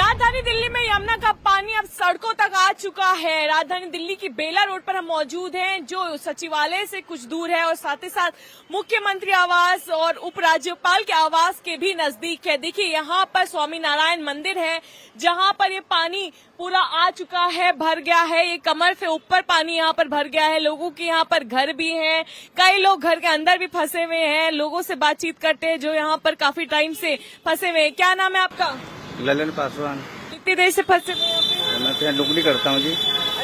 राजधानी दिल्ली में यमुना का पानी अब सड़कों तक आ चुका है। राजधानी दिल्ली की बेला रोड पर हम मौजूद हैं, जो सचिवालय से कुछ दूर है और साथ ही साथ मुख्यमंत्री आवास और उपराज्यपाल के आवास के भी नजदीक है। देखिए यहाँ पर स्वामी नारायण मंदिर है, जहाँ पर ये पानी पूरा आ चुका है, भर गया है। ये कमर से ऊपर पानी यहाँ पर भर गया है। लोगों के यहाँ पर घर भी हैं, कई लोग घर के अंदर भी फंसे हुए हैं। लोगों से बातचीत करते हैं जो यहाँ पर काफी टाइम से फंसे हुए हैं। क्या नाम है आपका? ललन पासवान। कितनी देर से फंसे हुए हैं? मैं तो यहाँ नौकरी करता हूँ जी,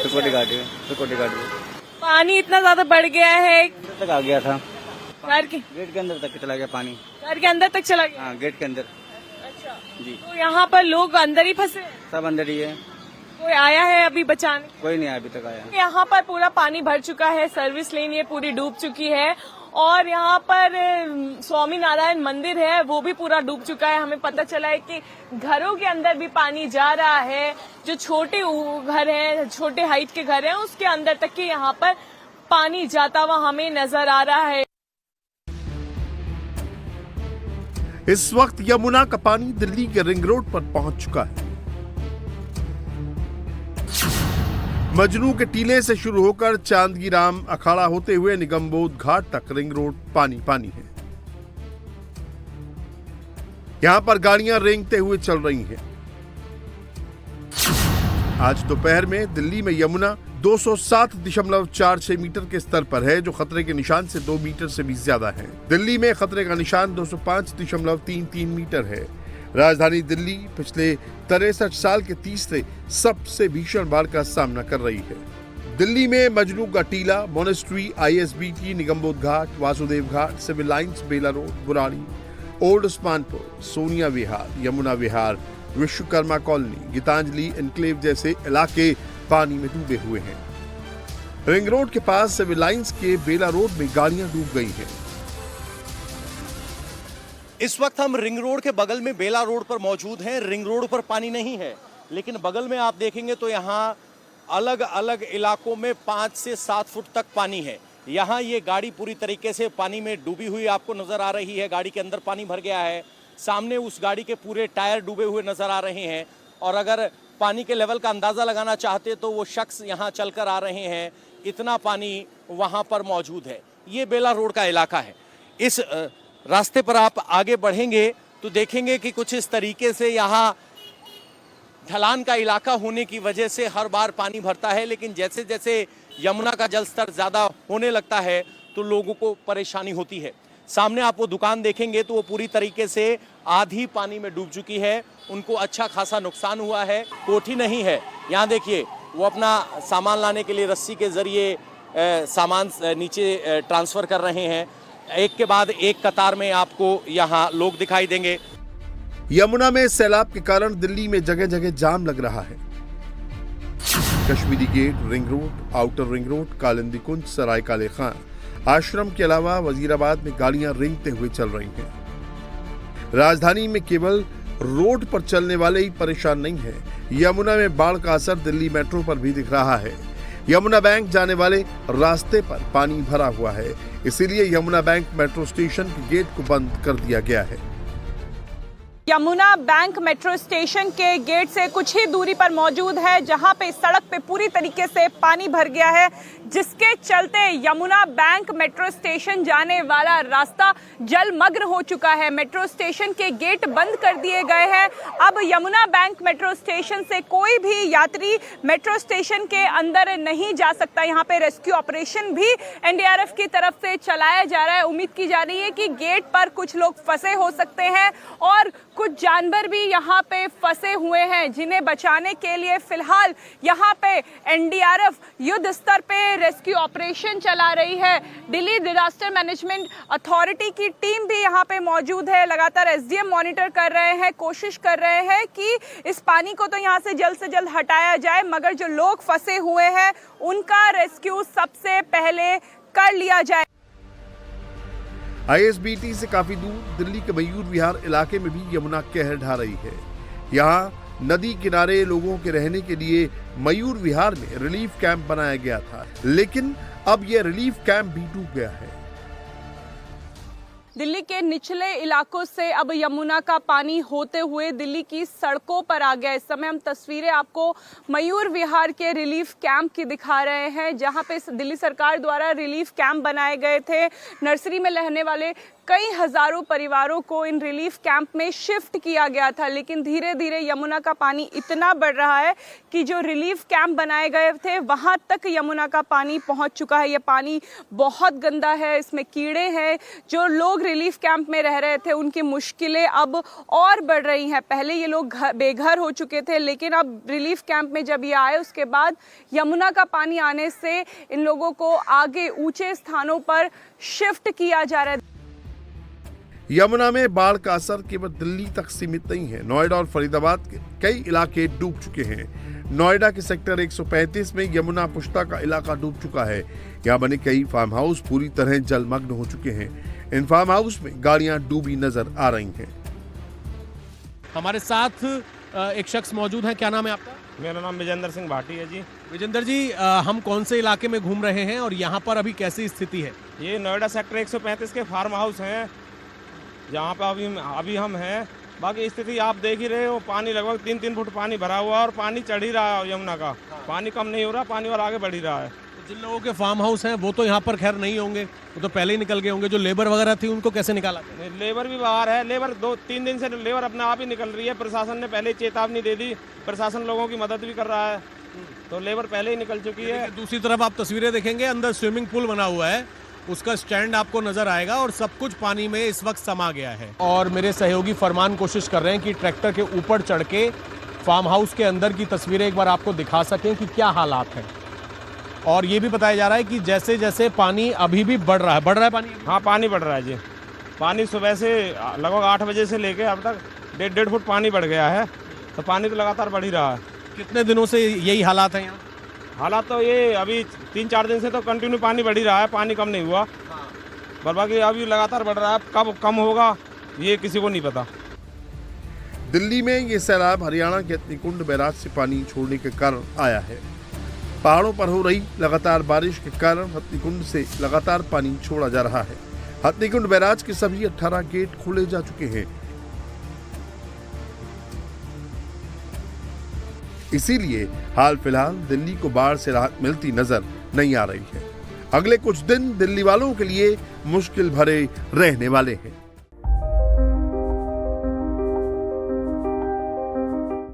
सिक्योरिटी गार्ड में। पानी इतना ज्यादा बढ़ गया है, अंदर तक आ गया था, घर के गेट के अंदर तक चला गया पानी। घर के अंदर तक चला गया। हाँ, गेट के अंदर। अच्छा जी, तो यहाँ पर लोग अंदर ही फंसे हैं? सब अंदर ही है। कोई आया है अभी बचाने? कोई नहीं अभी तक आया। यहाँ पर पूरा पानी भर चुका है, सर्विस लेन ये पूरी डूब चुकी है और यहाँ पर स्वामी नारायण मंदिर है वो भी पूरा डूब चुका है। हमें पता चला है कि घरों के अंदर भी पानी जा रहा है। जो छोटे घर हैं, छोटे हाइट के घर हैं, उसके अंदर तक के यहाँ पर पानी जाता हुआ हमें नजर आ रहा है। इस वक्त यमुना का पानी दिल्ली के रिंग रोड पर पहुंच चुका है। मजनू के टीले से शुरू होकर चांदगी राम अखाड़ा होते हुए निगमबोध घाट तक रिंग रोड पानी पानी है। यहां पर गाड़ियां रेंगते हुए चल रही हैं। आज दोपहर में दिल्ली में यमुना 207.46 मीटर के स्तर पर है, जो खतरे के निशान से 2 मीटर से भी ज्यादा है। दिल्ली में खतरे का निशान 205.33 मीटर है। राजधानी दिल्ली पिछले 63 साल के तीसरे सबसे भीषण बाढ़ का सामना कर रही है। दिल्ली में मजनू का टीला, मोनेस्ट्री, ISBT, निगमबोध घाट, वासुदेव घाट, सिविल लाइंस, बेला रोड, बुराड़ी, ओल्ड उस्मानपुर, सोनिया विहार, यमुना विहार, विश्वकर्मा कॉलोनी, गीतांजलि एनक्लेव जैसे इलाके पानी में डूबे हुए हैं। रिंग रोड के पास सिविल लाइंस के बेला रोड में गाड़ियां डूब गई हैं। इस वक्त हम रिंग रोड के बगल में बेला रोड पर मौजूद हैं। रिंग रोड पर पानी नहीं है, लेकिन बगल में आप देखेंगे तो यहाँ अलग अलग इलाकों में 5 से 7 फुट तक पानी है। यहाँ ये गाड़ी पूरी तरीके से पानी में डूबी हुई आपको नजर आ रही है। गाड़ी के अंदर पानी भर गया है। सामने उस गाड़ी के पूरे टायर डूबे हुए नजर आ रहे हैं। और अगर पानी के लेवल का अंदाजा लगाना चाहते तो वो शख्स यहाँ चलकर आ रहे हैं, इतना पानी वहाँ पर मौजूद है। ये बेला रोड का इलाका है। इस रास्ते पर आप आगे बढ़ेंगे तो देखेंगे कि कुछ इस तरीके से यहाँ ढलान का इलाका होने की वजह से हर बार पानी भरता है, लेकिन जैसे जैसे यमुना का जल स्तर ज़्यादा होने लगता है तो लोगों को परेशानी होती है। सामने आप वो दुकान देखेंगे तो वो पूरी तरीके से आधी पानी में डूब चुकी है। उनको अच्छा खासा नुकसान हुआ है। कोठी नहीं है। यहाँ देखिए वो अपना सामान लाने के लिए रस्सी के जरिए सामान नीचे ट्रांसफ़र कर रहे हैं। एक के बाद एक कतार में आपको यहाँ लोग दिखाई देंगे। यमुना में सैलाब के कारण दिल्ली में जगह जगह जाम लग रहा है। Kashmiri Gate, ring road, outer ring road, Kalindi Kunj, Sarai Kale Khan, आश्रम के अलावा वजीराबाद में गाड़ियां रेंगते हुए चल रही हैं। राजधानी में केवल रोड पर चलने वाले ही परेशान नहीं है। यमुना में बाढ़ का असर दिल्ली मेट्रो पर भी दिख रहा है। यमुना बैंक जाने वाले रास्ते पर पानी भरा हुआ है, इसीलिए यमुना बैंक मेट्रो स्टेशन के गेट को बंद कर दिया गया है। यमुना बैंक मेट्रो स्टेशन के गेट से कुछ ही दूरी पर मौजूद है, जहां पे सड़क पे पूरी तरीके से पानी भर गया है, जिसके चलते यमुना बैंक मेट्रो स्टेशन जाने वाला रास्ता जलमग्न हो चुका है। मेट्रो स्टेशन के गेट बंद कर दिए गए हैं। अब यमुना बैंक मेट्रो स्टेशन से कोई भी यात्री मेट्रो स्टेशन के अंदर नहीं जा सकता। यहाँ पे रेस्क्यू ऑपरेशन भी NDRF की तरफ से चलाया जा रहा है। उम्मीद की जा रही है कि गेट पर कुछ लोग फंसे हो सकते हैं और कुछ जानवर भी यहाँ पे फंसे हुए हैं, जिन्हें बचाने के लिए फिलहाल यहाँ पे NDRF युद्ध स्तर पे रेस्क्यू ऑपरेशन चला रही है। दिल्ली डिजास्टर मैनेजमेंट अथॉरिटी की टीम भी यहाँ पे मौजूद है। लगातार SDM मॉनिटर कर रहे हैं, कोशिश कर रहे हैं कि इस पानी को तो यहाँ से जल्द हटाया जाए, मगर जो लोग फंसे हुए हैं उनका रेस्क्यू सबसे पहले कर लिया जाए। ISBT से काफी दूर दिल्ली के मयूर विहार इलाके में भी यमुना कहर ढा रही है। यहाँ नदी किनारे लोगों के रहने के लिए मयूर विहार में रिलीफ कैंप बनाया गया था, लेकिन अब यह रिलीफ कैंप भी डूब गया है। दिल्ली के निचले इलाकों से अब यमुना का पानी होते हुए दिल्ली की सड़कों पर आ गया। इस समय हम तस्वीरें आपको मयूर विहार के रिलीफ कैंप की दिखा रहे हैं, जहां पे दिल्ली सरकार द्वारा रिलीफ कैंप बनाए गए थे। नर्सरी में रहने वाले कई हजारों परिवारों को इन रिलीफ कैंप में शिफ्ट किया गया था, लेकिन धीरे धीरे यमुना का पानी इतना बढ़ रहा है कि जो रिलीफ कैंप बनाए गए थे वहां तक यमुना का पानी पहुंच चुका है। ये पानी बहुत गंदा है, इसमें कीड़े हैं। जो लोग रिलीफ कैंप में रह रहे थे उनकी मुश्किलें अब और बढ़ रही हैं। पहले ये लोग बेघर हो चुके थे, लेकिन अब रिलीफ कैंप में जब ये आए उसके बाद यमुना का पानी आने से इन लोगों को आगे ऊंचे स्थानों पर शिफ्ट किया जा रहा है। यमुना में बाढ़ का असर केवल दिल्ली तक सीमित नहीं है। नोएडा और फरीदाबाद के कई इलाके डूब चुके हैं। नोएडा के सेक्टर 135 में यमुना पुष्टा का इलाका डूब चुका है। यहाँ बने कई फार्म हाउस पूरी तरह जलमग्न हो चुके हैं। इन फार्म हाउस में गाड़ियां डूबी नजर आ रही हैं। हमारे साथ एक शख्स मौजूद है। क्या नाम है आपका? मेरा नाम विजेंद्र सिंह भाटी है जी। विजेंद्र जी, हम कौन से इलाके में घूम रहे हैं और यहाँ पर अभी कैसी स्थिति है? ये नोएडा सेक्टर 135 के फार्म हाउस हैं, जहाँ पे अभी हम हैं। बाकी स्थिति आप देख ही रहे हो, पानी लगभग 3-3 फुट पानी भरा हुआ है और पानी चढ़ ही रहा है यमुना का। पानी कम नहीं हो रहा, पानी और आगे बढ़ ही रहा है। तो जिन लोगों के फार्म हाउस हैं वो तो यहाँ पर खैर नहीं होंगे, वो तो पहले ही निकल गए होंगे। जो लेबर वगैरह थी उनको कैसे निकाला? लेबर भी बाहर है। लेबर 2-3 दिन से लेबर अपने आप ही निकल रही है। प्रशासन ने पहले चेतावनी दे दी, प्रशासन लोगों की मदद भी कर रहा है, तो लेबर पहले ही निकल चुकी है। दूसरी तरफ आप तस्वीरें देखेंगे, अंदर स्विमिंग पूल बना हुआ है, उसका स्टैंड आपको नजर आएगा और सब कुछ पानी में इस वक्त समा गया है। और मेरे सहयोगी फरमान कोशिश कर रहे हैं कि ट्रैक्टर के ऊपर चढ़ के फार्म हाउस के अंदर की तस्वीरें एक बार आपको दिखा सकें कि क्या हालात हैं। और ये भी बताया जा रहा है कि जैसे जैसे पानी अभी भी बढ़ रहा है पानी। हाँ, पानी बढ़ रहा है जी। पानी सुबह से लगभग 8 बजे से लेके अब तक 1.5 फुट पानी बढ़ गया है, तो पानी तो लगातार बढ़ ही रहा है। कितने दिनों से यही हालात हैं यहाँ? हालात तो ये अभी 3-4 दिन से तो कंटिन्यू पानी बढ़ ही रहा है, पानी कम नहीं हुआ। पर बाकी अभी लगातार बढ़ रहा है, कब कम होगा ये किसी को नहीं पता। दिल्ली में ये सैलाब हरियाणा के हथनीकुंड बैराज से पानी छोड़ने के कारण आया है। पहाड़ों पर हो रही लगातार बारिश के कारण हथनीकुंड से लगातार पानी छोड़ा जा रहा है। हथनीकुंड बैराज के सभी 18 गेट खोले जा चुके हैं। इसीलिए हाल फिलहाल दिल्ली को बाढ़ से राहत मिलती नजर नहीं आ रही है। अगले कुछ दिन दिल्ली वालों के लिए मुश्किल भरे रहने वाले हैं।